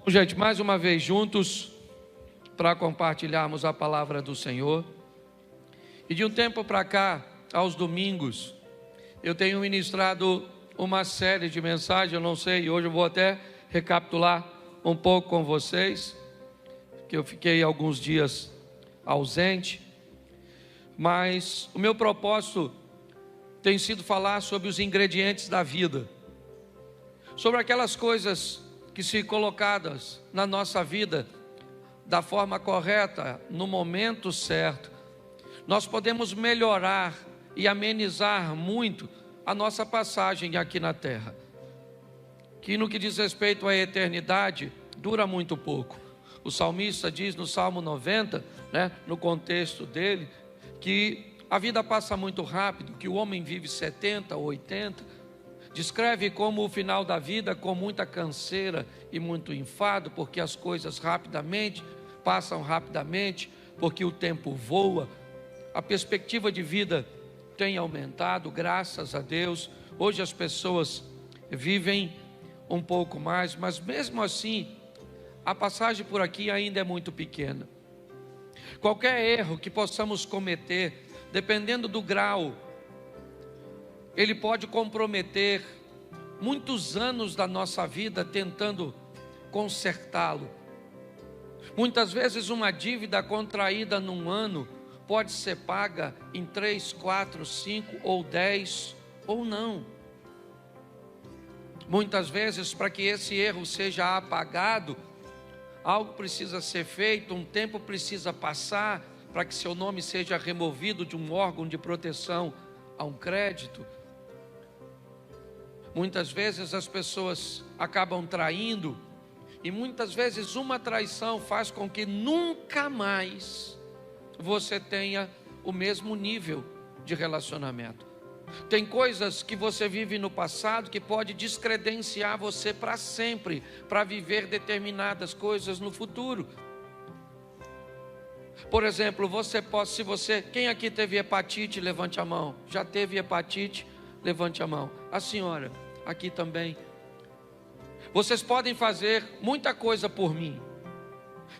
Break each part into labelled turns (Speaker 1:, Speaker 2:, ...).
Speaker 1: Gente, mais uma vez juntos para compartilharmos a palavra do Senhor. E de um tempo para cá, aos domingos, eu tenho ministrado uma série de mensagens, eu não sei, hoje eu vou até recapitular um pouco com vocês, que eu fiquei alguns dias ausente, mas o meu propósito tem sido falar sobre os ingredientes da vida, sobre aquelas coisas que, se colocadas na nossa vida da forma correta, no momento certo, nós podemos melhorar e amenizar muito a nossa passagem aqui na terra, que no que diz respeito à eternidade, dura muito pouco. O salmista diz no Salmo 90, no contexto dele, que a vida passa muito rápido, que o homem vive 70 ou 80, descreve como o final da vida com muita canseira e muito enfado, porque as coisas passam rapidamente, porque o tempo voa. A perspectiva de vida tem aumentado, graças a Deus. Hoje as pessoas vivem um pouco mais, mas mesmo assim, a passagem por aqui ainda é muito pequena. Qualquer erro que possamos cometer, dependendo do grau, ele pode comprometer muitos anos da nossa vida tentando consertá-lo. Muitas vezes uma dívida contraída num ano pode ser paga em 3, 4, 5 ou 10 ou não. Muitas vezes, para que esse erro seja apagado, algo precisa ser feito, um tempo precisa passar para que seu nome seja removido de um órgão de proteção a um crédito. Muitas vezes as pessoas acabam traindo, e muitas vezes uma traição faz com que nunca mais você tenha o mesmo nível de relacionamento. Tem coisas que você vive no passado que pode descredenciar você para sempre, para viver determinadas coisas no futuro. Por exemplo, quem aqui teve hepatite, levante a mão. Já teve hepatite? Levante a mão. A senhora, aqui também. Vocês podem fazer muita coisa por mim.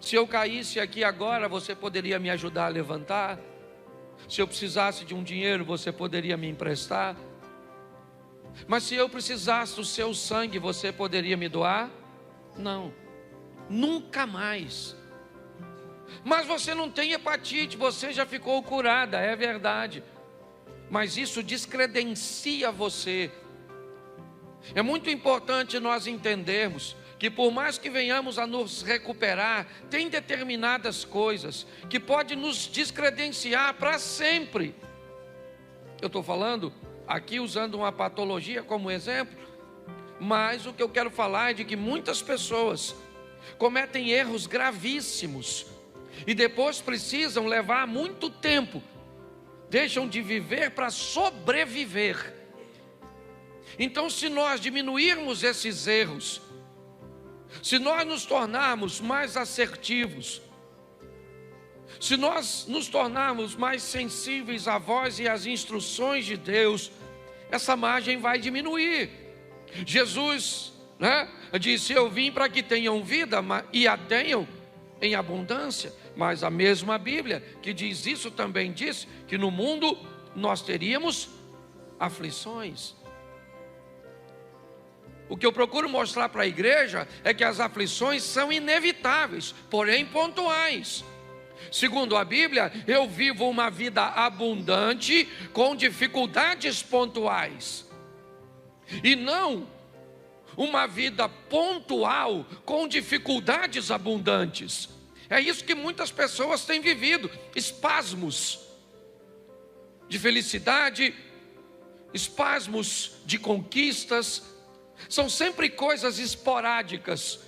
Speaker 1: Se eu caísse aqui agora, você poderia me ajudar a levantar. Se eu precisasse de um dinheiro, você poderia me emprestar. Mas se eu precisasse do seu sangue, você poderia me doar? Não, nunca mais. Mas você não tem hepatite, você já ficou curada, é verdade. Mas isso descredencia você. É muito importante nós entendermos que, por mais que venhamos a nos recuperar, tem determinadas coisas que podem nos descredenciar para sempre. Eu estou falando aqui usando uma patologia como exemplo, mas o que eu quero falar é de que muitas pessoas cometem erros gravíssimos e depois precisam levar muito tempo, deixam de viver para sobreviver. Então, se nós diminuirmos esses erros, se nós nos tornarmos mais assertivos, se nós nos tornarmos mais sensíveis à voz e às instruções de Deus, essa margem vai diminuir. Jesus, disse: eu vim para que tenham vida e a tenham em abundância. Mas a mesma Bíblia que diz isso também diz que no mundo nós teríamos aflições. O que eu procuro mostrar para a igreja é que as aflições são inevitáveis, porém pontuais. Segundo a Bíblia, eu vivo uma vida abundante com dificuldades pontuais, e não uma vida pontual com dificuldades abundantes. É isso que muitas pessoas têm vivido: espasmos de felicidade, espasmos de conquistas. São sempre coisas esporádicas,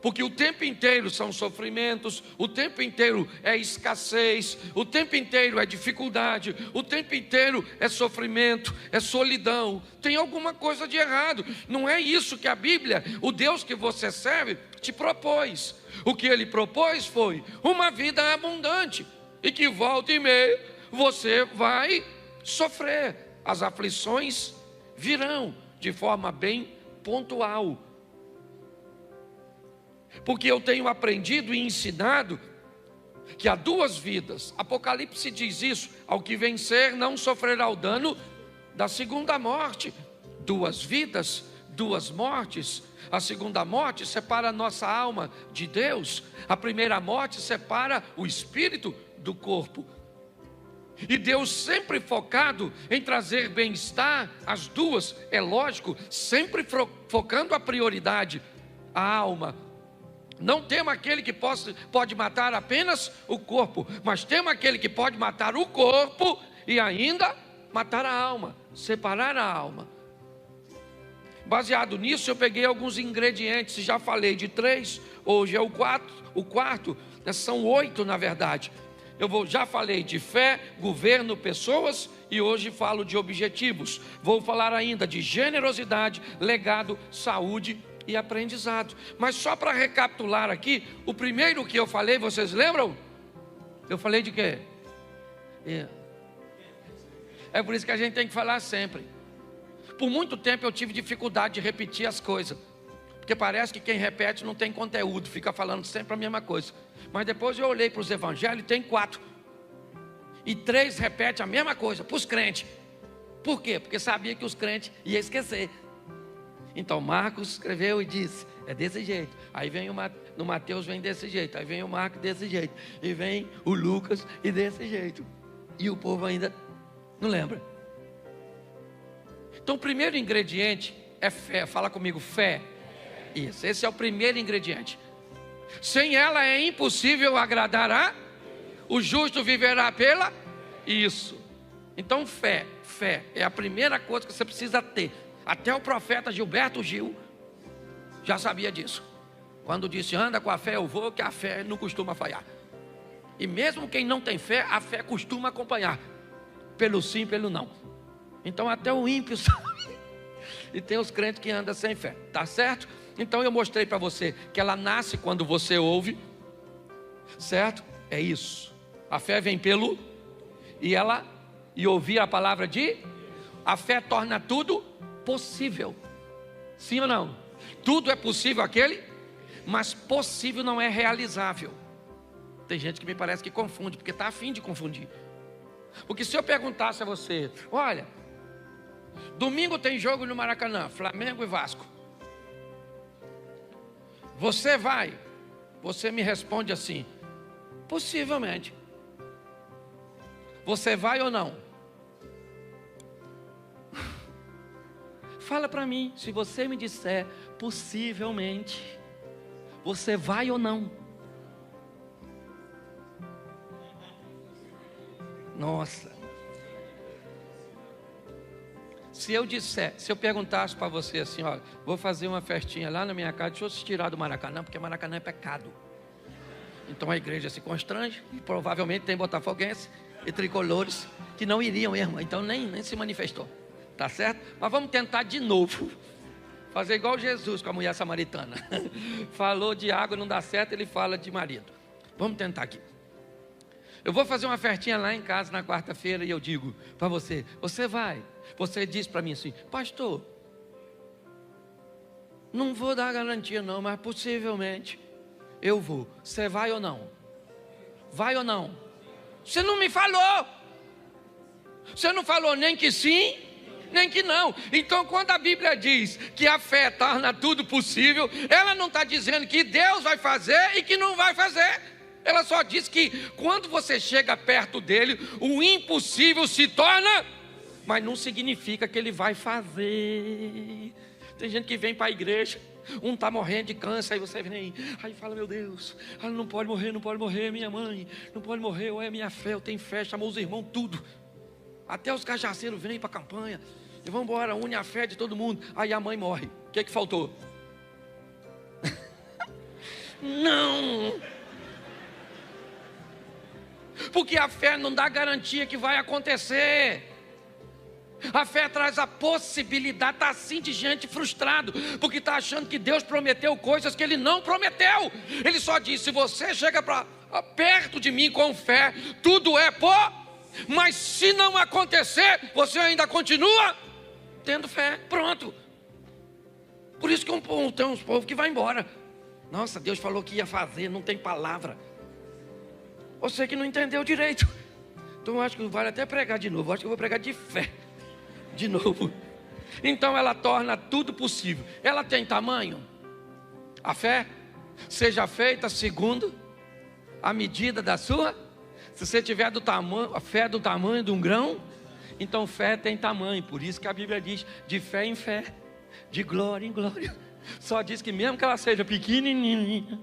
Speaker 1: porque o tempo inteiro são sofrimentos, o tempo inteiro é escassez, o tempo inteiro é dificuldade, o tempo inteiro é sofrimento, é solidão. Tem alguma coisa de errado. Não é isso que a Bíblia, o Deus que você serve, te propôs. O que Ele propôs foi uma vida abundante, e que volta e meia você vai sofrer. As aflições virão de forma bem pontual. Porque eu tenho aprendido e ensinado que há duas vidas. Apocalipse diz isso: ao que vencer não sofrerá o dano da segunda morte. Duas vidas, duas mortes. A segunda morte separa a nossa alma de Deus. A primeira morte separa o espírito do corpo. E Deus sempre focado em trazer bem-estar, as duas, é lógico, sempre focando a prioridade, a alma. Não temos aquele que pode matar apenas o corpo, mas temos aquele que pode matar o corpo e ainda matar a alma, separar a alma. Baseado nisso, eu peguei alguns ingredientes, já falei de 3, hoje é o quarto, são 8 na verdade. Já falei de fé, governo, pessoas, e hoje falo de objetivos. Vou falar ainda de generosidade, legado, saúde e aprendizado. Mas só para recapitular aqui, o primeiro que eu falei, vocês lembram? Eu falei de quê? É por isso que a gente tem que falar sempre. Por muito tempo eu tive dificuldade de repetir as coisas, porque parece que quem repete não tem conteúdo, fica falando sempre a mesma coisa. Mas depois eu olhei para os evangelhos, tem 4. E 3 repetem a mesma coisa, para os crentes. Por quê? Porque sabia que os crentes iam esquecer. Então Marcos escreveu e disse, é desse jeito. Aí vem no Mateus vem desse jeito. Aí vem o Marcos desse jeito. E vem o Lucas e desse jeito. E o povo ainda não lembra. Então o primeiro ingrediente é fé. Fala comigo, fé. Isso, esse é o primeiro ingrediente. Sem ela é impossível agradar o justo viverá pela isso. Então fé é a primeira coisa que você precisa ter. Até o profeta Gilberto Gil já sabia disso. Quando disse, anda com a fé eu vou, que a fé não costuma falhar. E mesmo quem não tem fé, a fé costuma acompanhar. Pelo sim, pelo não. Então até o ímpio sabe. E tem os crentes que andam sem fé, tá certo? Então eu mostrei para você que ela nasce quando você ouve, certo? É isso. A fé vem pelo e ouvir a palavra de. A fé torna tudo possível. Sim ou não? Tudo é possível aquele, mas possível não é realizável. Tem gente que me parece que confunde, porque está a fim de confundir. Porque se eu perguntasse a você, olha, domingo tem jogo no Maracanã, Flamengo e Vasco. Você vai? Você me responde assim, possivelmente. Você vai ou não? Fala para mim, se você me disser possivelmente, você vai ou não? Nossa. Se eu perguntasse para você assim, olha, vou fazer uma festinha lá na minha casa, deixa eu se tirar do Maracanã, porque Maracanã é pecado. Então a igreja se constrange, e provavelmente tem botafoguenses e tricolores que não iriam mesmo, então nem se manifestou, tá certo? Mas vamos tentar de novo, fazer igual Jesus com a mulher samaritana. Falou de água, não dá certo, ele fala de marido. Vamos tentar aqui. Eu vou fazer uma festinha lá em casa na quarta-feira e eu digo para você, você vai? Você diz para mim assim, pastor, não vou dar garantia não, mas possivelmente eu vou. Você vai ou não? Vai ou não? Você não me falou. Você não falou nem que sim, nem que não. Então quando a Bíblia diz que a fé torna tudo possível, ela não está dizendo que Deus vai fazer e que não vai fazer. Ela só diz que quando você chega perto dele, o impossível se torna, mas não significa que ele vai fazer. Tem gente que vem para a igreja, um está morrendo de câncer, aí você vem, aí fala, meu Deus, ela não pode morrer, minha mãe, não pode morrer, ou é minha fé, eu tenho fé, chamou os irmãos, tudo. Até os cajaceiros vêm para a campanha, e vão embora, une a fé de todo mundo, aí a mãe morre. O que faltou? Não! Porque a fé não dá garantia que vai acontecer. A fé traz a possibilidade, está assim de gente frustrado, porque está achando que Deus prometeu coisas que Ele não prometeu. Ele só disse, se você chega perto de mim com fé, tudo é mas se não acontecer, você ainda continua tendo fé, pronto. Por isso que tem uns povos que vai embora. Nossa, Deus falou que ia fazer, não tem palavra. Você que não entendeu direito. Então eu acho que vale até pregar de novo. Eu acho que eu vou pregar de fé de novo. Então ela torna tudo possível. Ela tem tamanho? A fé seja feita segundo a medida da sua. Se você tiver a fé do tamanho de um grão, então fé tem tamanho. Por isso que a Bíblia diz: de fé em fé, de glória em glória. Só diz que mesmo que ela seja pequenininha,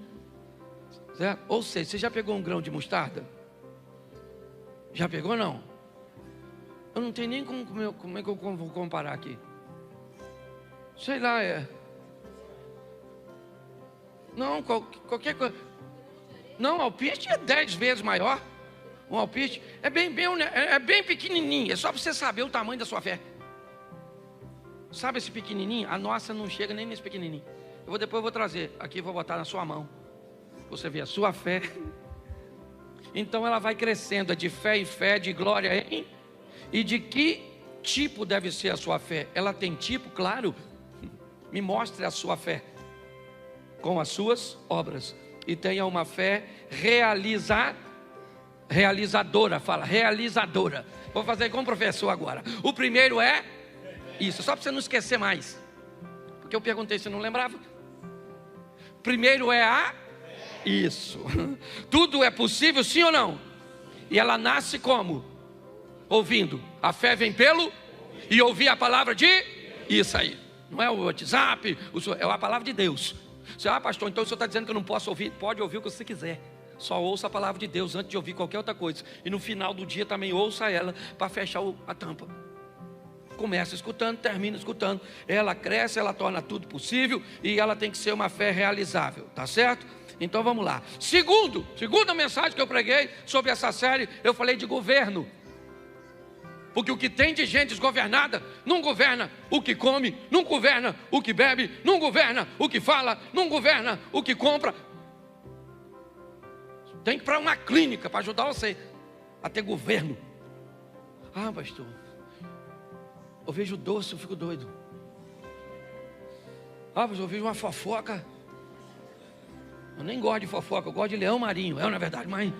Speaker 1: certo? Ou seja, você já pegou um grão de mostarda? Já pegou, não? Eu não tenho nem como é que eu vou comparar aqui. Sei lá, não, qualquer coisa. Não, alpiste é 10 vezes maior. Um alpiste é bem pequenininho. É só para você saber o tamanho da sua fé. Sabe esse pequenininho? A nossa não chega nem nesse pequenininho. Depois eu vou trazer aqui, vou botar na sua mão. Você vê a sua fé. Então ela vai crescendo, é de fé em fé, de glória em. E de que tipo deve ser a sua fé? Ela tem tipo, claro. Me mostre a sua fé com as suas obras. E tenha uma fé realizadora. Fala, realizadora. Vou fazer com o professor agora. O primeiro é isso, só para você não esquecer mais. Porque eu perguntei, você não lembrava? Primeiro é isso. Tudo é possível, sim ou não? E ela nasce como? Ouvindo. A fé vem pelo e ouvir a palavra de isso aí. Não é o WhatsApp, é a palavra de Deus. Você, pastor, então o senhor está dizendo que eu não posso ouvir? Pode ouvir o que você quiser. Só ouça a palavra de Deus antes de ouvir qualquer outra coisa. E no final do dia também ouça ela para fechar a tampa. Começa escutando, termina escutando. Ela cresce, ela torna tudo possível. E ela tem que ser uma fé realizável, tá certo? Então vamos lá. Segunda mensagem que eu preguei sobre essa série, eu falei de governo. Porque o que tem de gente desgovernada, não governa o que come, não governa o que bebe, não governa o que fala, não governa o que compra. Tem que ir para uma clínica para ajudar você a ter governo. Ah, pastor, eu vejo doce, eu fico doido. Ah, pastor, eu vejo uma fofoca. Eu nem gosto de fofoca, eu gosto de leão marinho. É, na verdade, mas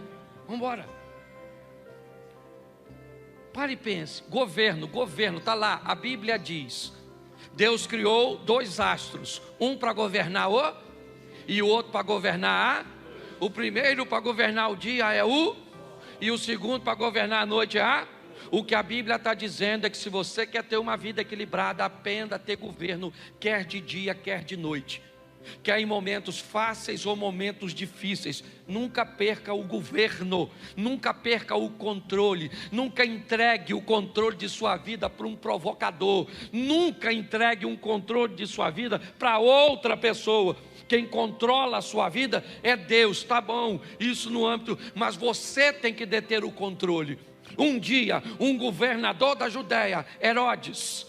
Speaker 1: vamos embora. Pare e pense, governo, está lá, a Bíblia diz, Deus criou 2 astros, um para governar e o outro para governar o primeiro para governar o dia é e o segundo para governar a noite é O que a Bíblia está dizendo é que se você quer ter uma vida equilibrada, aprenda a ter governo, quer de dia, quer de noite. Quer em momentos fáceis ou momentos difíceis, nunca perca o governo, nunca perca o controle, nunca entregue o controle de sua vida para um provocador, nunca entregue um controle de sua vida para outra pessoa. Quem controla a sua vida é Deus, tá bom, isso no âmbito, mas você tem que deter o controle. Um dia, um governador da Judéia, Herodes,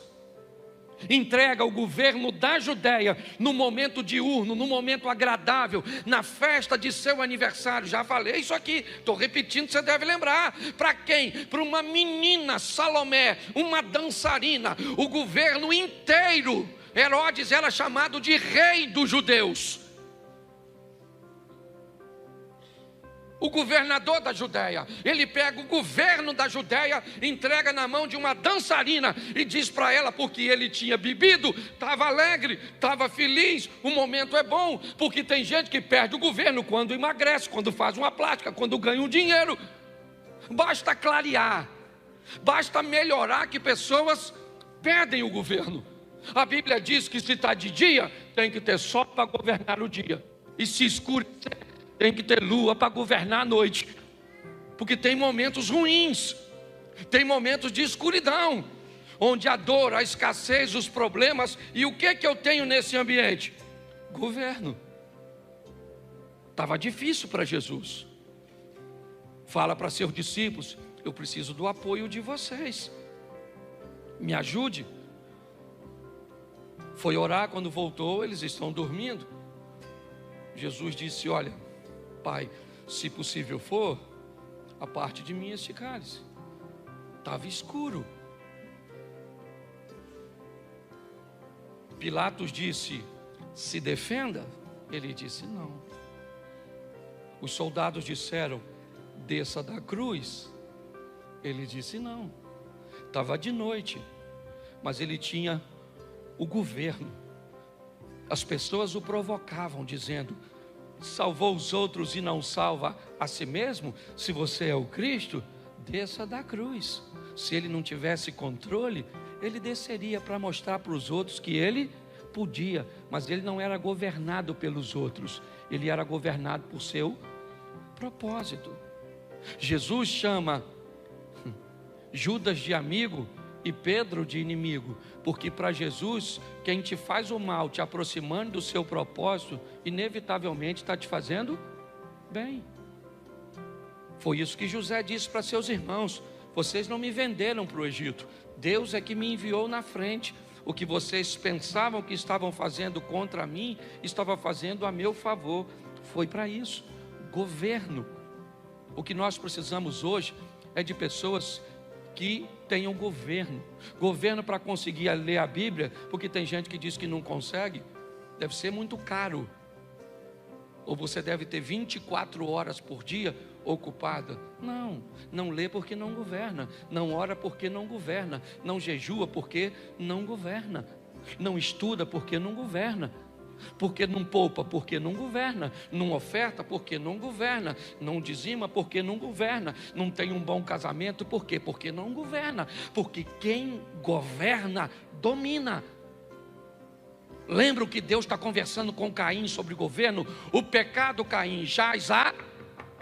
Speaker 1: entrega o governo da Judéia no momento diurno, no momento agradável, na festa de seu aniversário. Já falei isso aqui, estou repetindo, você deve lembrar. Para quem? Para uma menina, Salomé, uma dançarina. O governo inteiro, Herodes era chamado de rei dos judeus. O governador da Judéia, ele pega o governo da Judéia, entrega na mão de uma dançarina e diz para ela, porque ele tinha bebido, estava alegre, estava feliz, o momento é bom, porque tem gente que perde o governo quando emagrece, quando faz uma plástica, quando ganha um dinheiro. Basta clarear, basta melhorar que pessoas perdem o governo. A Bíblia diz que se está de dia, tem que ter sol para governar o dia, e se escurecer, tem que ter lua para governar a noite. Porque tem momentos ruins, tem momentos de escuridão, onde a dor, a escassez, os problemas. E o que eu tenho nesse ambiente? Governo. Estava difícil para Jesus. Fala para seus discípulos: eu preciso do apoio de vocês, me ajude. Foi orar, quando voltou, eles estão dormindo. Jesus disse: olha, Pai, se possível for, a parte de mim este cálice. Estava escuro. Pilatos disse: se defenda. Ele disse: não. Os soldados disseram: desça da cruz. Ele disse: não. Estava de noite, mas ele tinha o governo. As pessoas o provocavam, dizendo: salvou os outros e não salva a si mesmo? Se você é o Cristo, desça da cruz. Se ele não tivesse controle, ele desceria para mostrar para os outros que ele podia, mas ele não era governado pelos outros, ele era governado por seu propósito. Jesus chama Judas de amigo e Pedro de inimigo, porque para Jesus, quem te faz o mal, te aproximando do seu propósito, inevitavelmente está te fazendo bem. Foi isso que José disse para seus irmãos: vocês não me venderam para o Egito, Deus é que me enviou na frente. O que vocês pensavam que estavam fazendo contra mim, estava fazendo a meu favor. Foi para isso. Governo. O que nós precisamos hoje é de pessoas que tenham governo. Governo para conseguir ler a Bíblia, porque tem gente que diz que não consegue. Deve ser muito caro. Ou você deve ter 24 horas por dia ocupada. Não lê porque não governa. Não ora porque não governa. Não jejua porque não governa. Não estuda porque não governa. Porque não poupa porque não governa. Não oferta porque não governa. Não dizima porque não governa. Não tem um bom casamento por quê? Porque não governa. Porque quem governa domina. Lembra que Deus está conversando com Caim sobre governo? O pecado, Caim, jaz à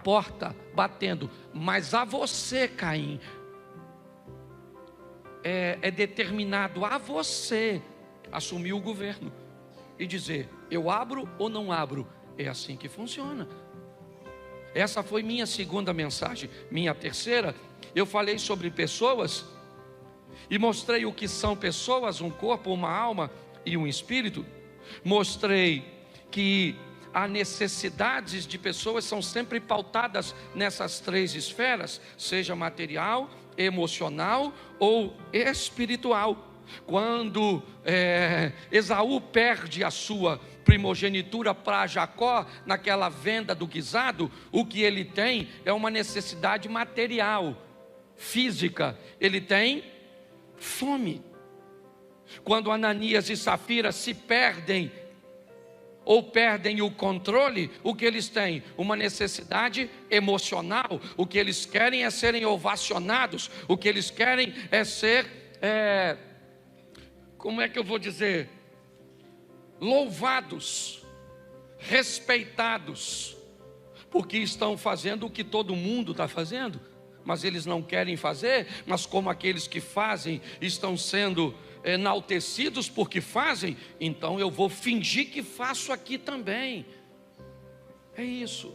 Speaker 1: porta, batendo. Mas a você, Caim, é determinado a você assumir o governo e dizer: eu abro ou não abro. É assim que funciona. Essa foi minha segunda mensagem. Minha terceira, eu falei sobre pessoas e mostrei o que são pessoas: um corpo, uma alma e um espírito. Mostrei que as necessidades de pessoas são sempre pautadas nessas três esferas, seja material, emocional ou espiritual. Quando Esaú perde a sua primogenitura para Jacó, naquela venda do guisado, o que ele tem é uma necessidade material, física. Ele tem fome. Quando Ananias e Safira se perdem, ou perdem o controle, o que eles têm? Uma necessidade emocional. O que eles querem é serem ovacionados. O que eles querem é ser, como é que eu vou dizer? Louvados, respeitados, porque estão fazendo o que todo mundo está fazendo, mas eles não querem fazer. Mas como aqueles que fazem estão sendo enaltecidos porque fazem, então eu vou fingir que faço aqui também. É isso.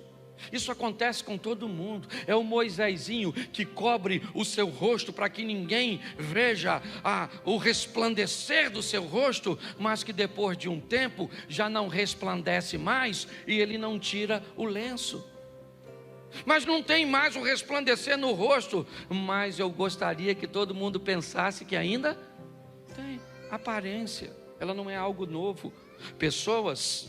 Speaker 1: Isso acontece com todo mundo. É o Moisésinho que cobre o seu rosto para que ninguém veja o resplandecer do seu rosto, mas que depois de um tempo já não resplandece mais e ele não tira o lenço. Mas não tem mais o resplandecer no rosto, mas eu gostaria que todo mundo pensasse que ainda tem aparência. Ela não é algo novo. Pessoas,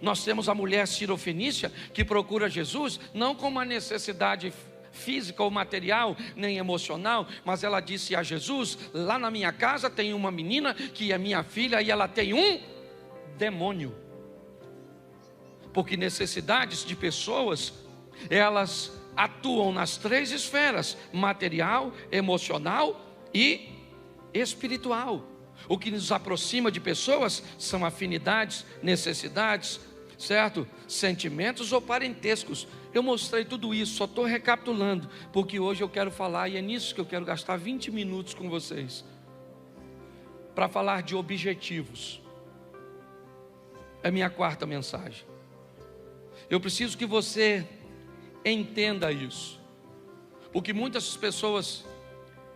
Speaker 1: nós temos a mulher cirofenícia que procura Jesus não com uma necessidade física ou material, nem emocional, mas ela disse a Jesus: lá na minha casa tem uma menina que é minha filha e ela tem um demônio. Porque necessidades de pessoas, elas atuam nas três esferas: material, emocional e espiritual. O que nos aproxima de pessoas são afinidades, necessidades, certo? Sentimentos ou parentescos. Eu mostrei tudo isso, só estou recapitulando, porque hoje eu quero falar, e é nisso que eu quero gastar 20 minutos com vocês, para falar de objetivos. É minha quarta mensagem. Eu preciso que você entenda isso, porque muitas pessoas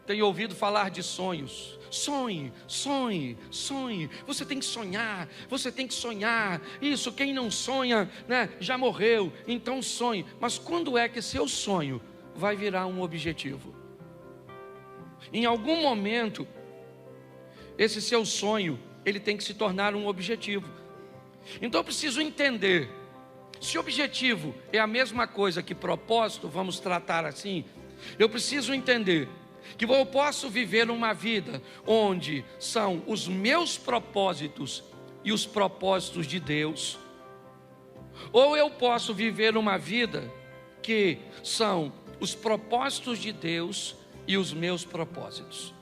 Speaker 1: têm ouvido falar de sonhos. Sonhe, sonhe, sonhe. Você tem que sonhar, você tem que sonhar. Isso, quem não sonha, né, já morreu. Então sonhe. Mas quando é que seu sonho vai virar um objetivo? Em algum momento, esse seu sonho, ele tem que se tornar um objetivo. Então eu preciso entender, se objetivo é a mesma coisa que propósito, vamos tratar assim, eu preciso entender que eu posso viver uma vida onde são os meus propósitos e os propósitos de Deus, ou eu posso viver uma vida que são os propósitos de Deus e os meus propósitos.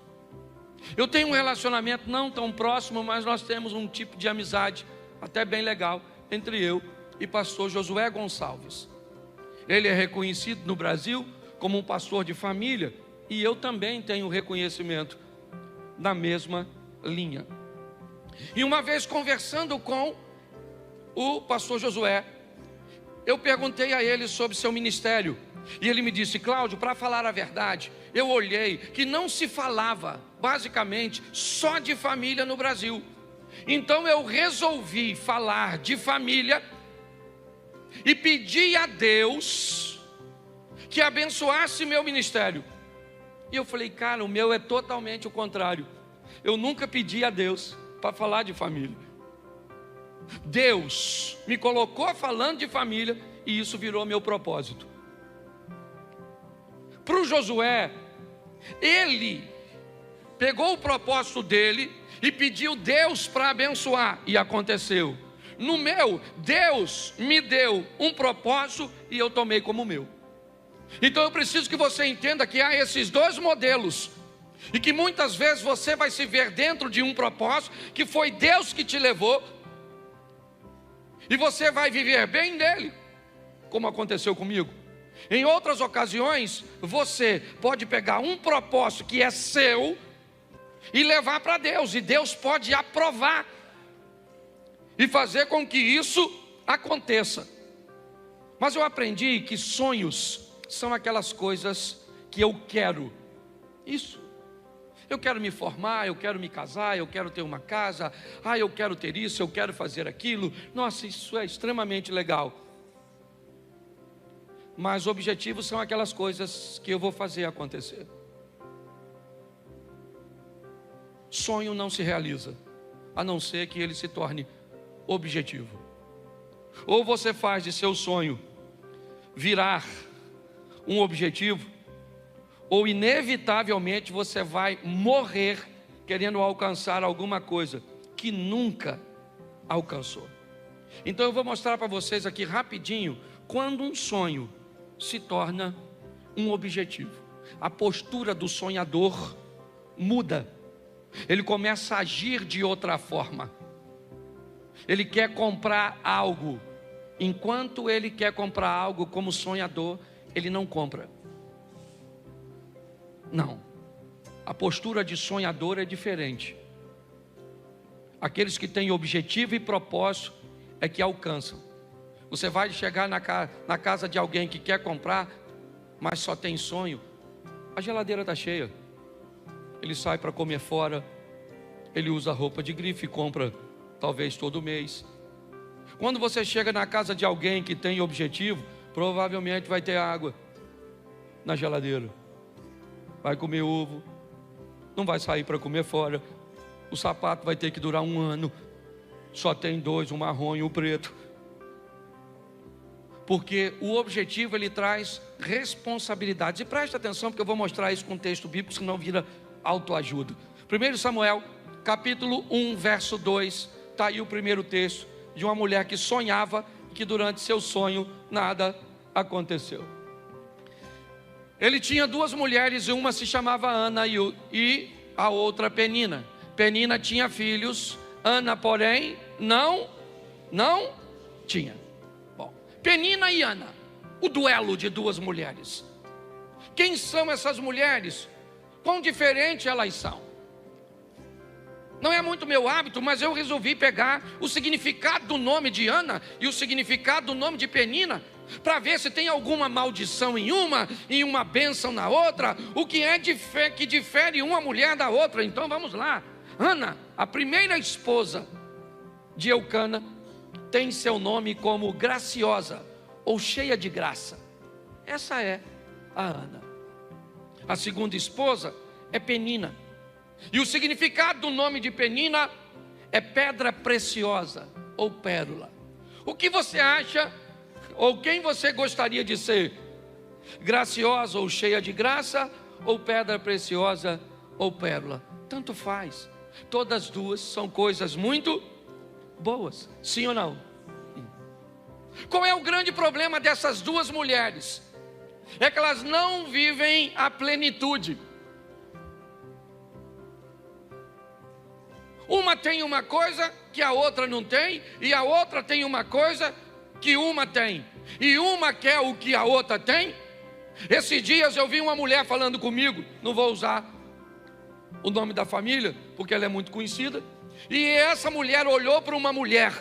Speaker 1: Eu tenho um relacionamento não tão próximo, mas nós temos um tipo de amizade até bem legal entre eu e pastor Josué Gonçalves. Ele é reconhecido no Brasil como um pastor de família, e eu também tenho reconhecimento na mesma linha. E uma vez conversando com o pastor Josué, eu perguntei a ele sobre seu ministério, e ele me disse: Cláudio, para falar a verdade, eu olhei que não se falava basicamente só de família no Brasil. Então eu resolvi falar de família e pedi a Deus que abençoasse meu ministério. E eu falei: cara, o meu é totalmente o contrário. Eu nunca pedi a Deus para falar de família. Deus me colocou falando de família e isso virou meu propósito. Para o Josué, ele pegou o propósito dele e pediu Deus para abençoar, e aconteceu. No meu, Deus me deu um propósito e eu tomei como meu. Então eu preciso que você entenda que há esses dois modelos, e que muitas vezes você vai se ver dentro de um propósito que foi Deus que te levou, e você vai viver bem nele, como aconteceu comigo. Em outras ocasiões, você pode pegar um propósito que é seu e levar para Deus, e Deus pode aprovar e fazer com que isso aconteça. Mas eu aprendi que sonhos são aquelas coisas que eu quero. Isso. Eu quero me formar, eu quero me casar, eu quero ter uma casa, eu quero ter isso, eu quero fazer aquilo. Nossa, isso é extremamente legal. Mas objetivos são aquelas coisas que eu vou fazer acontecer. Sonho não se realiza, a não ser que ele se torne objetivo. Ou você faz de seu sonho virar um objetivo, ou inevitavelmente você vai morrer querendo alcançar alguma coisa que nunca alcançou. Então eu vou mostrar para vocês aqui rapidinho quando um sonho se torna um objetivo. A postura do sonhador muda. Ele começa a agir de outra forma. Ele quer comprar algo. Enquanto ele quer comprar algo como sonhador, ele não compra. Não. A postura de sonhador é diferente. Aqueles que têm objetivo e propósito é que alcançam. Você vai chegar na casa de alguém que quer comprar, mas só tem sonho. A geladeira está cheia. Ele sai para comer fora. Ele usa roupa de grife e compra talvez todo mês. Quando você chega na casa de alguém que tem objetivo, provavelmente vai ter água na geladeira. Vai comer ovo. Não vai sair para comer fora. O sapato vai ter que durar 1 ano. Só tem 2, o marrom e o preto. Porque o objetivo ele traz responsabilidades. E preste atenção, porque eu vou mostrar isso com texto bíblico, senão vira autoajuda. 1 Samuel, capítulo 1, verso 2. Está aí o primeiro texto de uma mulher que sonhava e que durante seu sonho nada aconteceu. Ele tinha 2 mulheres, e uma se chamava Ana e a outra Penina. Penina tinha filhos, Ana, porém, não tinha. Bom, Penina e Ana, o duelo de 2 mulheres. Quem são essas mulheres? Quão diferentes elas são? Não é muito meu hábito, mas eu resolvi pegar o significado do nome de Ana e o significado do nome de Penina, para ver se tem alguma maldição em uma e uma bênção na outra, o que é que difere uma mulher da outra. Então vamos lá. Ana, a primeira esposa de Eucana, tem seu nome como graciosa ou cheia de graça. Essa é a Ana. A segunda esposa é Penina. E o significado do nome de Penina é pedra preciosa ou pérola? O que você acha, ou quem você gostaria de ser? Graciosa ou cheia de graça, ou pedra preciosa ou pérola? Tanto faz. Todas duas são coisas muito boas, sim ou não? Qual é o grande problema dessas duas mulheres? É que elas não vivem a plenitude. Uma tem uma coisa que a outra não tem, e a outra tem uma coisa que uma tem, e uma quer o que a outra tem. Esses dias eu vi uma mulher falando comigo, não vou usar o nome da família, porque ela é muito conhecida, e essa mulher olhou para uma mulher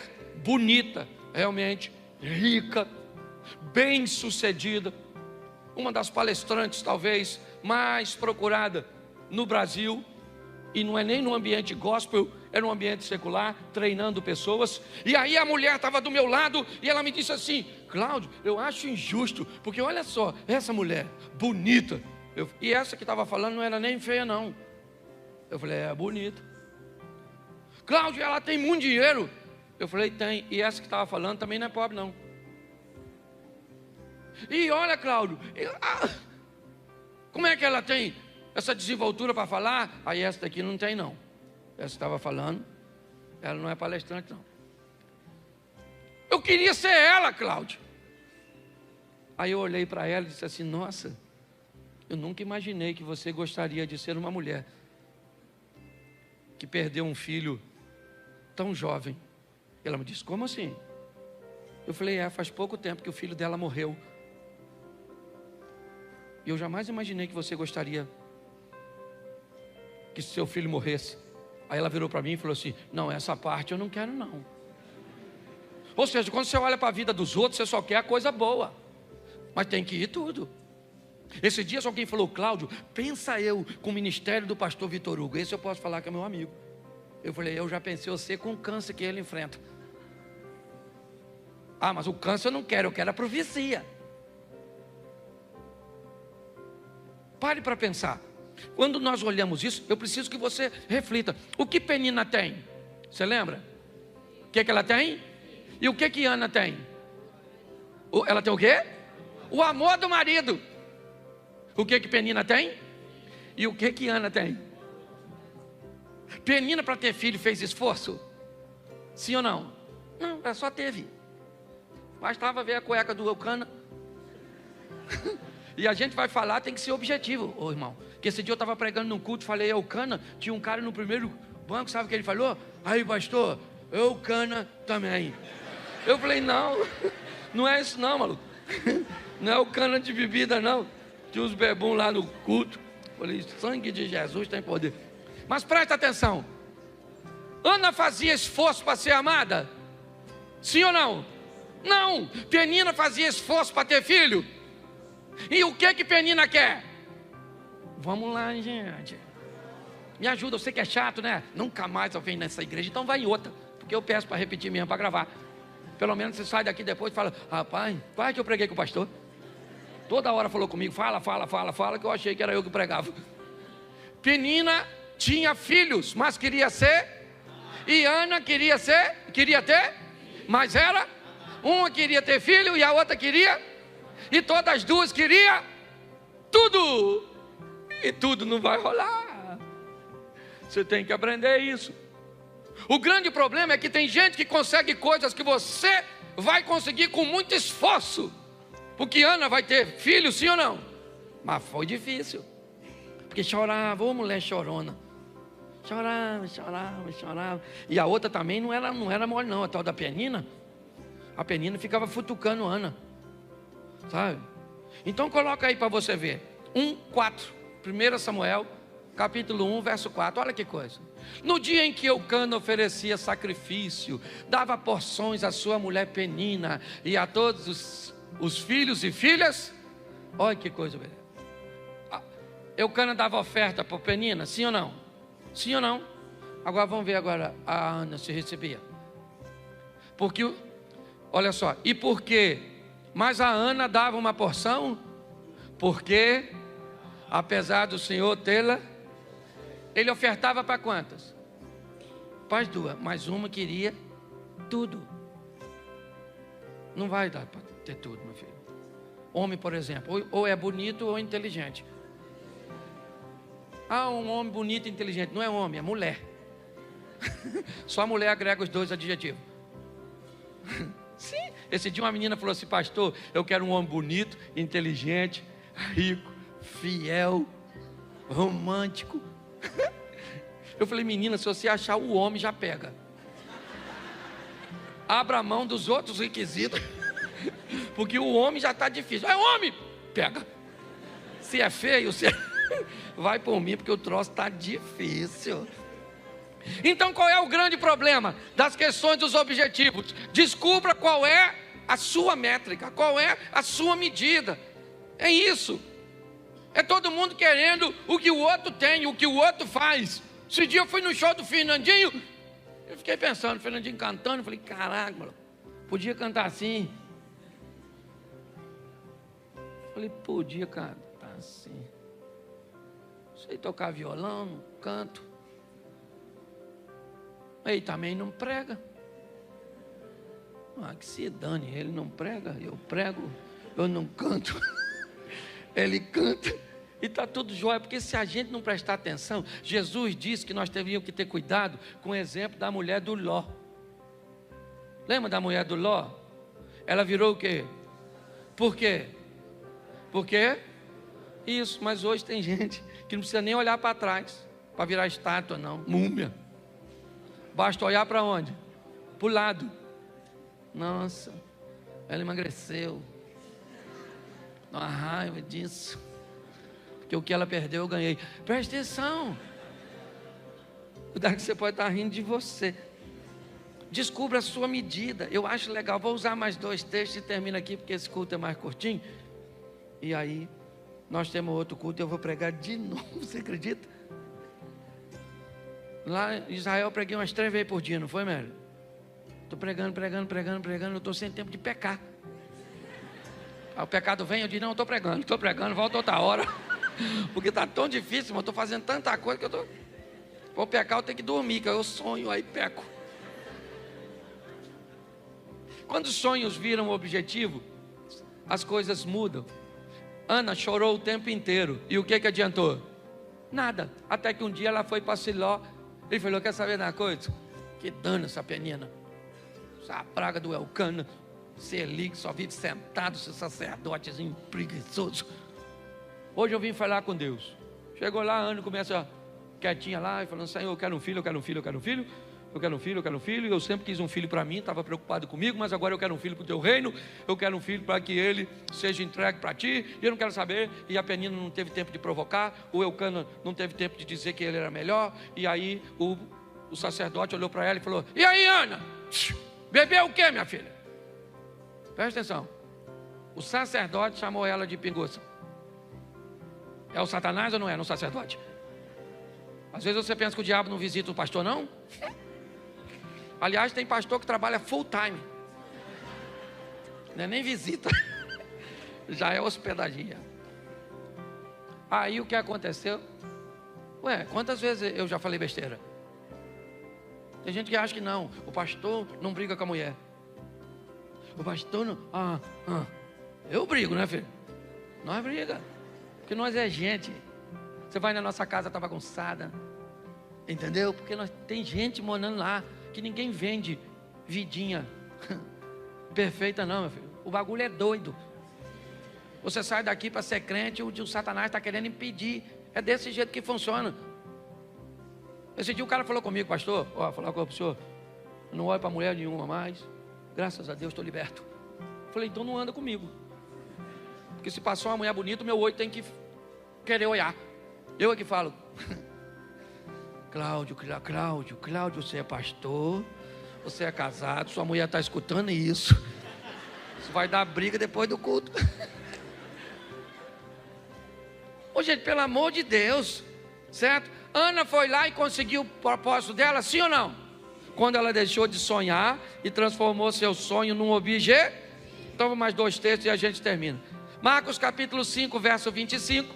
Speaker 1: bonita, realmente, rica, bem sucedida, uma das palestrantes talvez mais procurada no Brasil, e não é nem no ambiente gospel, é no ambiente secular, treinando pessoas. E aí a mulher estava do meu lado e ela me disse assim: Cláudio, eu acho injusto, porque olha só, essa mulher bonita, e essa que estava falando não era nem feia não. Eu falei: é bonita. Cláudio, ela tem muito dinheiro. Eu falei: tem. E essa que estava falando também não é pobre não. E olha, Cláudio, como é que ela tem essa desenvoltura para falar? Aí essa daqui não tem não. Essa estava falando, ela não é palestrante não. Eu queria ser ela, Cláudio. Aí eu olhei para ela e disse assim: nossa, eu nunca imaginei que você gostaria de ser uma mulher que perdeu um filho tão jovem. Ela me disse: como assim? Eu falei: faz pouco tempo que o filho dela morreu. E eu jamais imaginei que você gostaria que seu filho morresse. Aí ela virou para mim e falou assim: não, essa parte eu não quero não. Ou seja, quando você olha para a vida dos outros, você só quer a coisa boa, mas tem que ir tudo. Esse dia alguém falou: Cláudio, pensa eu com o ministério do pastor Vitor Hugo. Esse eu posso falar que é meu amigo. Eu falei: eu já pensei você com o câncer que ele enfrenta. Ah, mas o câncer eu não quero, eu quero a profecia. Pare para pensar. Quando nós olhamos isso, eu preciso que você reflita. O que Penina tem? Você lembra? O que ela tem? E o que Ana tem? Ela tem o quê? O amor do marido. O que Penina tem? E o que Ana tem? Penina, para ter filho, fez esforço? Sim ou não? Não, ela só teve. Bastava ver a cueca do Eucana. E a gente vai falar, tem que ser objetivo, ô irmão. Que esse dia eu estava pregando num culto, falei Eucana, tinha um cara no primeiro banco, sabe o que ele falou? Aí, pastor, Eucana também. Eu falei: não, não é isso não, maluco. Não é o cana de bebida não. Tinha uns bebum lá no culto. Falei: sangue de Jesus tem poder. Mas presta atenção. Ana fazia esforço para ser amada? Sim ou não? Não. Penina fazia esforço para ter filho? E o que Penina quer? Vamos lá, gente. Me ajuda, eu sei que é chato, né? Nunca mais eu venho nessa igreja, então vai em outra. Porque eu peço para repetir mesmo, para gravar. Pelo menos você sai daqui depois e fala: rapaz, quase que eu preguei com o pastor. Toda hora falou comigo: fala, que eu achei que era eu que pregava. Penina tinha filhos, mas queria ser. E Ana queria ter, mas era. Uma queria ter filho e a outra queria. E todas as duas queriam tudo. E tudo não vai rolar. Você tem que aprender isso. O grande problema é que tem gente que consegue coisas que você vai conseguir com muito esforço. Porque Ana vai ter filho, sim ou não? Mas foi difícil. Porque chorava, ô mulher chorona. Chorava. E a outra também não era mole não, a tal da Penina. A Penina ficava futucando Ana. Sabe? Então coloca aí para você ver. 1:4. 1 Samuel, capítulo 1, verso 4. Olha que coisa. No dia em que Eucana oferecia sacrifício, dava porções à sua mulher Penina e a todos os filhos e filhas. Olha que coisa, velho. Eucana dava oferta para Penina, sim ou não? Sim ou não? Agora vamos ver agora a Ana se recebia. Porque, olha só, e por quê? Mas a Ana dava uma porção, porque, apesar do Senhor tê-la, ele ofertava para quantas? Para as duas, mas uma queria tudo. Não vai dar para ter tudo, meu filho. Homem, por exemplo, ou é bonito ou é inteligente. Um homem bonito e inteligente. Não é homem, é mulher. Só a mulher agrega os dois adjetivos. Sim. Esse dia uma menina falou assim: pastor, eu quero um homem bonito, inteligente, rico, fiel, romântico. Eu falei: menina, se você achar o homem, já pega. Abra a mão dos outros requisitos. Porque o homem já está difícil. É homem, pega. Se é feio, vai por mim, porque o troço está difícil. Então qual é o grande problema das questões dos objetivos? Descubra qual é a sua métrica, qual é a sua medida. É isso. É todo mundo querendo o que o outro tem, o que o outro faz. Esse dia eu fui no show do Fernandinho, eu fiquei pensando, o Fernandinho cantando, eu falei: caraca, mano, podia cantar assim. Eu falei: podia cantar assim. Sei tocar violão, não canto. Ele também não prega. Que se dane, ele não prega, eu prego, eu não canto. Ele canta e está tudo jóia, porque se a gente não prestar atenção, Jesus disse que nós teríamos que ter cuidado com o exemplo da mulher do Ló. Lembra da mulher do Ló? Ela virou o quê? Por quê? Por quê? Isso, mas hoje tem gente que não precisa nem olhar para trás para virar estátua, não, múmia. Basta olhar para onde? Para o lado. Nossa, ela emagreceu. Dá uma raiva disso. Porque o que ela perdeu eu ganhei. Presta atenção. Cuidado que você pode estar rindo de você. Descubra a sua medida. Eu acho legal. Vou usar mais 2 textos e termino aqui, porque esse culto é mais curtinho. E aí, nós temos outro culto e eu vou pregar de novo. Você acredita? Lá em Israel eu preguei umas 3 vezes por dia, não foi, Mary? Estou pregando, eu estou sem tempo de pecar. Aí o pecado vem, eu digo: não, estou pregando, volta outra hora. Porque está tão difícil, mas eu estou fazendo tanta coisa que eu estou... Vou pecar, eu tenho que dormir, que eu sonho, aí peco. Quando os sonhos viram o objetivo, as coisas mudam. Ana chorou o tempo inteiro, e o que adiantou? Nada, até que um dia ela foi para Siló. Ele falou: quer saber da coisa? Que dano essa penina. Essa praga do Elcana. Esse Eli que só vive sentado, esse sacerdotezinho preguiçoso. Hoje eu vim falar com Deus. Chegou lá, Ana começa quietinha lá, e falando: Senhor, eu quero um filho, eu quero um filho, eu quero um filho. Eu quero um filho, eu quero um filho. Eu sempre quis um filho para mim, estava preocupado comigo, mas agora eu quero um filho para o teu reino. Eu quero um filho para que ele seja entregue para ti. E eu não quero saber. E a penina não teve tempo de provocar. O Elcana não teve tempo de dizer que ele era melhor. E aí o sacerdote olhou para ela e falou: e aí, Ana? Bebeu o que, minha filha? Presta atenção. O sacerdote chamou ela de pinguça. É o Satanás ou não é no sacerdote? Às vezes você pensa que o diabo não visita o pastor, não? Aliás, tem pastor que trabalha full time. Não é nem visita. Já é hospedaria. Aí o que aconteceu? Quantas vezes eu já falei besteira? Tem gente que acha que não. O pastor não briga com a mulher. O pastor não... Eu brigo, né, filho? Nós briga. Porque nós é gente. Você vai na nossa casa, está bagunçada. Entendeu? Porque tem gente morando lá que ninguém vende vidinha perfeita, não, meu filho. O bagulho é doido. Você sai daqui para ser crente, o Satanás está querendo impedir. É desse jeito que funciona. Esse dia o cara falou comigo: pastor, falar com o senhor, eu não olho para mulher nenhuma mais. Graças a Deus estou liberto. Falei: então não anda comigo. Porque se passou uma mulher bonita, o meu olho tem que querer olhar. Eu é que falo: Cláudio, você é pastor, você é casado, sua mulher está escutando isso. Isso vai dar briga depois do culto. Ô gente, pelo amor de Deus, certo? Ana foi lá e conseguiu o propósito dela, sim ou não? Quando ela deixou de sonhar e transformou seu sonho num objeto. Então mais 2 textos e a gente termina. Marcos capítulo 5, verso 25.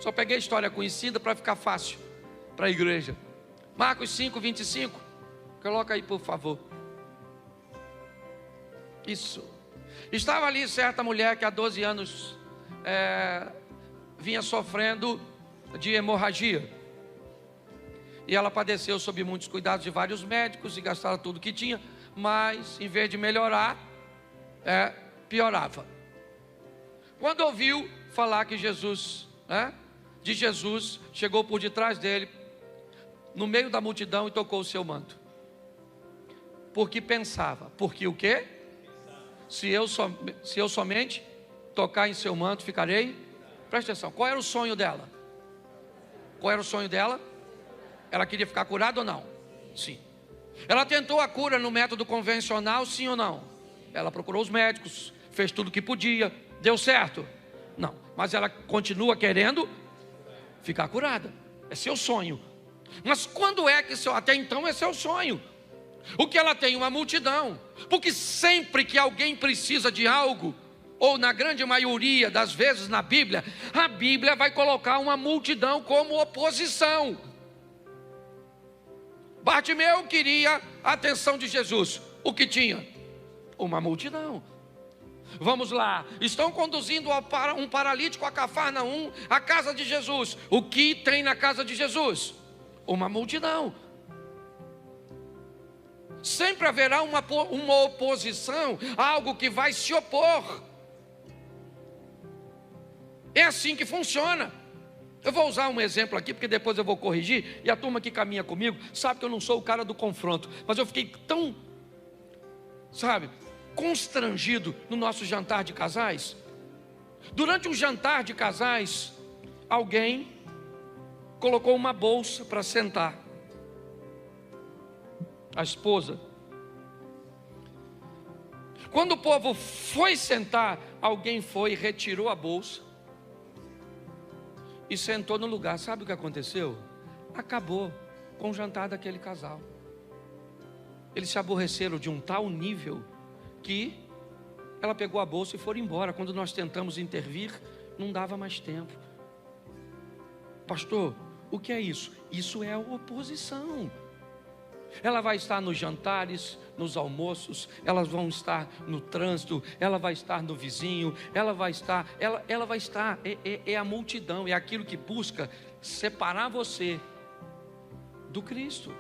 Speaker 1: Só peguei a história conhecida para ficar fácil para a igreja. Marcos 5, 25. Coloca aí, por favor. Isso. Estava ali certa mulher que há 12 anos vinha sofrendo de hemorragia. E ela padeceu sob muitos cuidados de vários médicos e gastaram tudo que tinha, mas em vez de melhorar, piorava. Quando ouviu falar que Jesus, chegou por detrás dele, no meio da multidão, e tocou o seu manto. Porque pensava, porque o quê? Se eu somente tocar em seu manto, ficarei. Presta atenção, qual era o sonho dela? Qual era o sonho dela? Ela queria ficar curada ou não? Sim. Ela tentou a cura no método convencional, sim ou não? Ela procurou os médicos, fez tudo o que podia, deu certo? Não, mas ela continua querendo ficar curada. É seu sonho. Mas quando é que até então é seu sonho? O que ela tem? Uma multidão. Porque sempre que alguém precisa de algo, ou na grande maioria das vezes na Bíblia, a Bíblia vai colocar uma multidão como oposição. Bartimeu queria a atenção de Jesus. O que tinha? Uma multidão. Vamos lá, estão conduzindo um paralítico a Cafarnaum, a casa de Jesus. O que tem na casa de Jesus? Uma multidão. Sempre haverá uma oposição, algo que vai se opor. É assim que funciona. Eu vou usar um exemplo aqui, porque depois eu vou corrigir, e a turma que caminha comigo sabe que eu não sou o cara do confronto, mas eu fiquei tão, constrangido no nosso jantar de casais. Durante um jantar de casais, alguém colocou uma bolsa para sentar. A esposa. Quando o povo foi sentar, alguém foi e retirou a bolsa e sentou no lugar. Sabe o que aconteceu? Acabou com o jantar daquele casal. Eles se aborreceram de um tal nível que ela pegou a bolsa e foi embora. Quando nós tentamos intervir, não dava mais tempo. Pastor, o que é isso? Isso é a oposição. Ela vai estar nos jantares, nos almoços, elas vão estar no trânsito, ela vai estar no vizinho, ela vai estar, é a multidão, é aquilo que busca separar você do Cristo.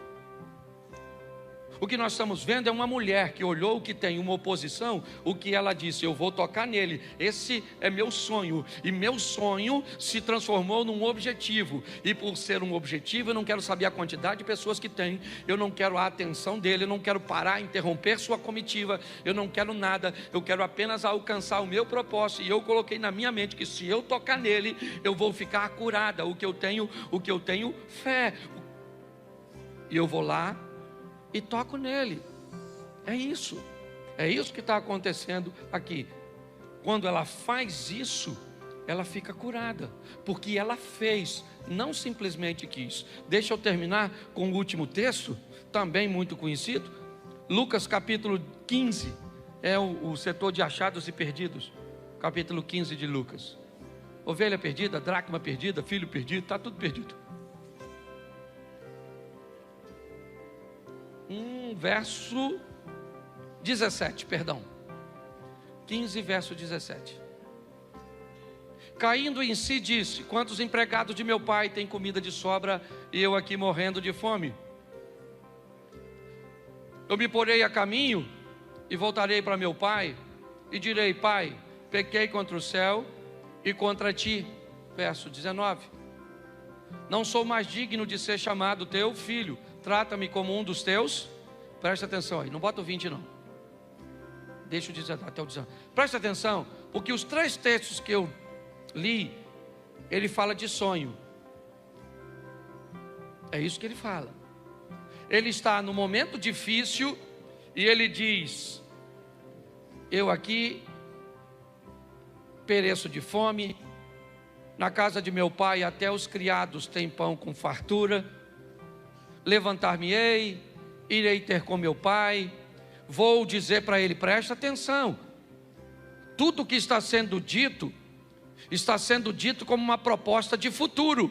Speaker 1: O que nós estamos vendo é uma mulher que olhou que tem uma oposição, o que ela disse: eu vou tocar nele, esse é meu sonho, e meu sonho se transformou num objetivo, e por ser um objetivo eu não quero saber a quantidade de pessoas que tem, eu não quero a atenção dele, eu não quero parar, interromper sua comitiva, eu não quero nada, eu quero apenas alcançar o meu propósito, e eu coloquei na minha mente que se eu tocar nele, eu vou ficar curada, o que eu tenho fé, e eu vou lá e toco nele. É isso que está acontecendo aqui. Quando ela faz isso, ela fica curada, porque ela fez, não simplesmente quis. Deixa eu terminar com o último texto, também muito conhecido. Lucas capítulo 15, é o setor de achados e perdidos. Capítulo 15 de Lucas. Ovelha perdida, dracma perdida, filho perdido, está tudo perdido. Verso 17, perdão. 15, verso 17. Caindo em si, disse: quantos empregados de meu pai têm comida de sobra e eu aqui morrendo de fome? Eu me porei a caminho e voltarei para meu pai e direi: pai, pequei contra o céu e contra ti. Verso 19. Não sou mais digno de ser chamado teu filho, trata-me como um dos teus. Presta atenção aí, não bota o 20 não. Deixa eu dizer até o 19. Presta atenção, porque os 3 textos que eu li, ele fala de sonho. É isso que ele fala. Ele está no momento difícil e ele diz: eu aqui pereço de fome, na casa de meu pai até os criados têm pão com fartura. Levantar-me-ei, irei ter com meu pai, vou dizer para ele. Presta atenção, tudo o que está sendo dito como uma proposta de futuro.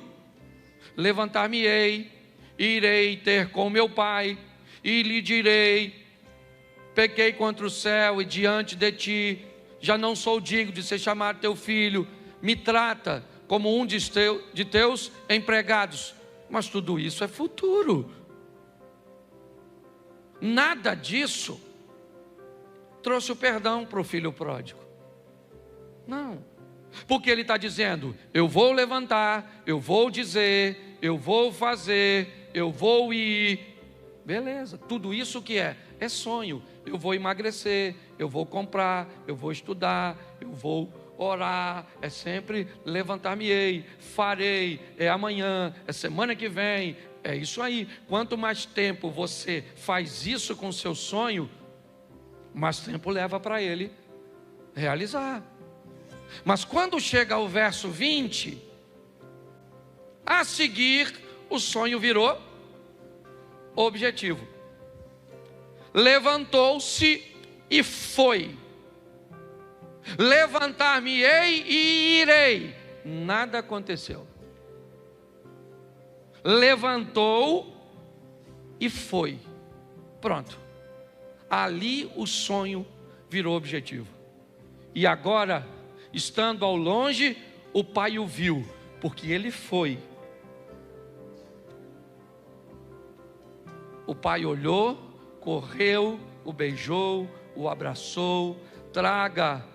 Speaker 1: Levantar-me-ei, irei ter com meu pai, e lhe direi: pequei contra o céu e diante de ti, já não sou digno de ser chamado teu filho, me trata como um de teus empregados. Mas tudo isso é futuro. Nada disso trouxe o perdão para o filho pródigo. Não, porque ele está dizendo: eu vou levantar, eu vou dizer, eu vou fazer, eu vou ir. Beleza, tudo isso que é sonho. Eu vou emagrecer, eu vou comprar, eu vou estudar, eu vou orar, é sempre levantar-me-ei, farei, é amanhã, é semana que vem, é isso aí. Quanto mais tempo você faz isso com o seu sonho, mais tempo leva para ele realizar. Mas quando chega ao verso 20, a seguir o sonho virou objetivo. Levantou-se e foi. Levantar-me-ei e irei. Nada aconteceu. Levantou e foi. Pronto. Ali o sonho virou objetivo. E agora, estando ao longe, o pai o viu, porque ele foi. O pai olhou, correu, o beijou, o abraçou. Traga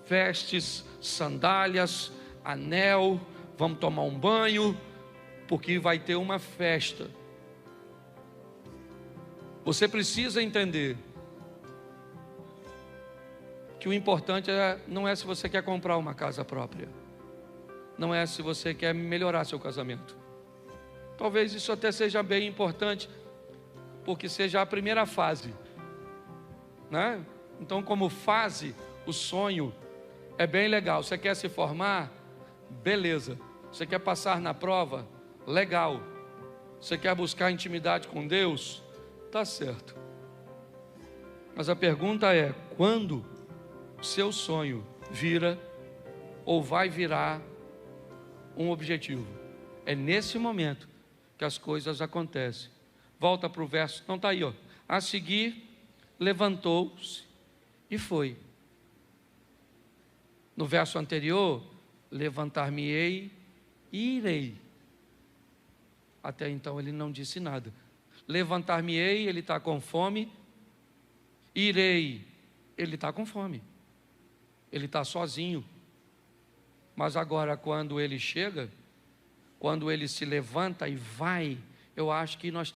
Speaker 1: vestes, sandálias, anel, vamos tomar um banho, porque vai ter uma festa. Você precisa entender que o importante não é se você quer comprar uma casa própria, não é se você quer melhorar seu casamento. Talvez isso até seja bem importante, porque seja a primeira fase, né? Então, como fase, o sonho é bem legal. Você quer se formar? Beleza. Você quer passar na prova? Legal. Você quer buscar intimidade com Deus? Tá certo. Mas a pergunta é: quando o seu sonho vira ou vai virar um objetivo? É nesse momento que as coisas acontecem. Volta para o verso, não está aí, ó. A seguir, levantou-se e foi. No verso anterior, levantar-me-ei e irei. Até então ele não disse nada. Levantar-me-ei, ele está com fome. Irei, ele está com fome. Ele está sozinho. Mas agora, quando ele chega, quando ele se levanta e vai, eu acho que nós